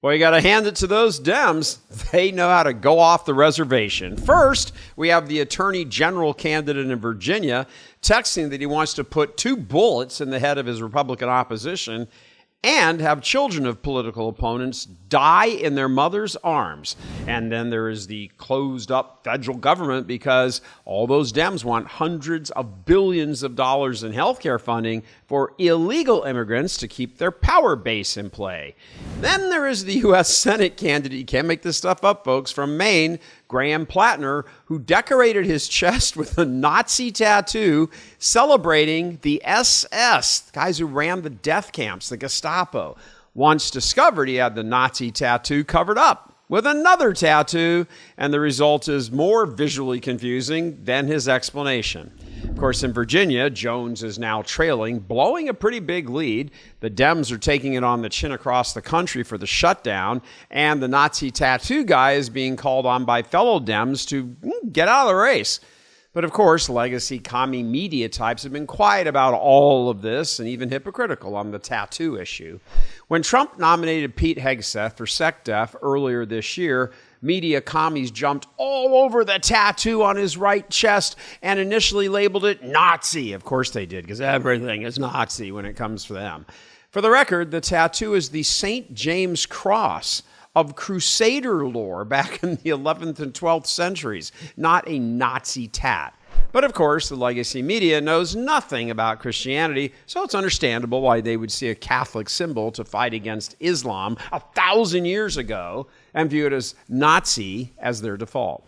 Well, you got to hand it to those Dems. They know how to go off the reservation. First, we have the Attorney General candidate in Virginia texting that he wants to put 2 bullets in the head of his Republican opposition and have children of political opponents die in their mother's arms. And then there is the closed up federal government because all those Dems want hundreds of billions of dollars in healthcare funding for illegal immigrants to keep their power base in play. Then there is the U.S. Senate candidate, you can't make this stuff up, folks, from Maine, Graham Plattner, who decorated his chest with a Nazi tattoo celebrating the SS, the guys who ran the death camps, the Gestapo. Once discovered, he had the Nazi tattoo covered up with another tattoo, and the result is more visually confusing than his explanation. Of course, in Virginia, Jones is now trailing, blowing a pretty big lead. The Dems are taking it on the chin across the country for the shutdown, and the Nazi tattoo guy is being called on by fellow Dems to get out of the race. But of course, legacy commie media types have been quiet about all of this and even hypocritical on the tattoo issue. When Trump nominated Pete Hegseth for SecDef earlier this year, media commies jumped all over the tattoo on his right chest and initially labeled it Nazi. Of course they did, because everything is Nazi when it comes to them. For the record, the tattoo is the St. James Cross of Crusader lore back in the 11th and 12th centuries, not a Nazi tat. But of course, the legacy media knows nothing about Christianity, so it's understandable why they would see a Catholic symbol to fight against Islam 1,000 years ago and view it as Nazi as their default.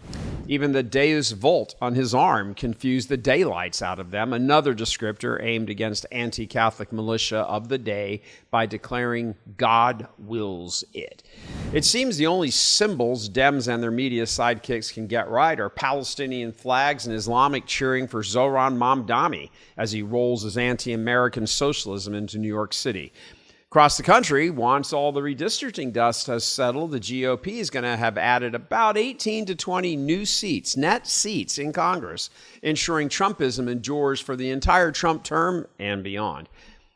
Even the Deus Vult on his arm confused the daylights out of them, another descriptor aimed against anti-Catholic militia of the day by declaring God wills it. It seems the only symbols Dems and their media sidekicks can get right are Palestinian flags and Islamic cheering for Zohran Mamdani as he rolls his anti-American socialism into New York City. Across the country, once all the redistricting dust has settled, the GOP is going to have added about 18 to 20 new seats, net seats in Congress, ensuring Trumpism endures for the entire Trump term and beyond.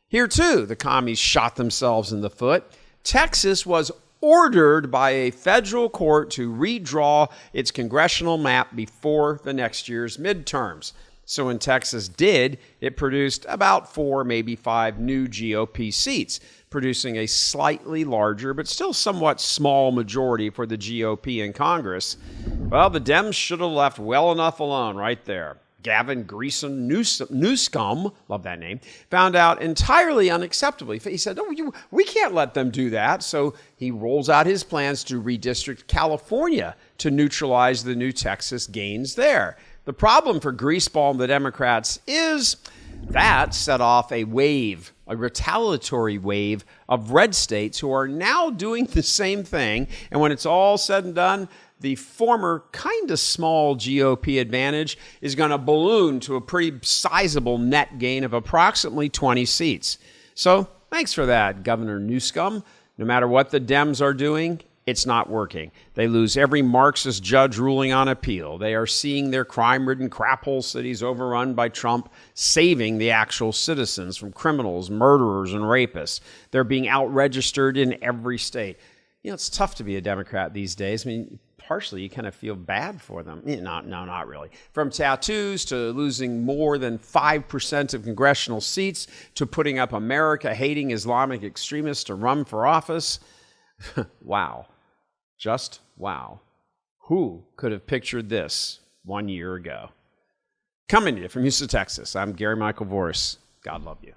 Here, too, the commies shot themselves in the foot. Texas was ordered by a federal court to redraw its congressional map before the next year's midterms. So when Texas did, it produced about 4, maybe 5 new GOP seats, producing a slightly larger but still somewhat small majority for the GOP in Congress. Well, the Dems should have left well enough alone right there. Gavin Newsom, love that name, found out entirely unacceptably. He said, "No, we can't let them do that." So he rolls out his plans to redistrict California to neutralize the new Texas gains there. The problem for Greaseball and the Democrats is that set off a wave, a retaliatory wave of red states who are now doing the same thing. And when it's all said and done, the former kind of small GOP advantage is going to balloon to a pretty sizable net gain of approximately 20 seats. So thanks for that, Governor Newsom. No matter what the Dems are doing, it's not working. They lose every Marxist judge ruling on appeal. They are seeing their crime-ridden craphole cities overrun by Trump, saving the actual citizens from criminals, murderers, and rapists. They're being out-registered in every state. You know, it's tough to be a Democrat these days. I mean, partially, you kind of feel bad for them. No, not really. From tattoos to losing more than 5% of congressional seats to putting up America-hating Islamic extremists to run for office. Wow. Just wow. Who could have pictured this 1 year ago? Coming to you from Houston, Texas, I'm Gary Michael Voris. God love you.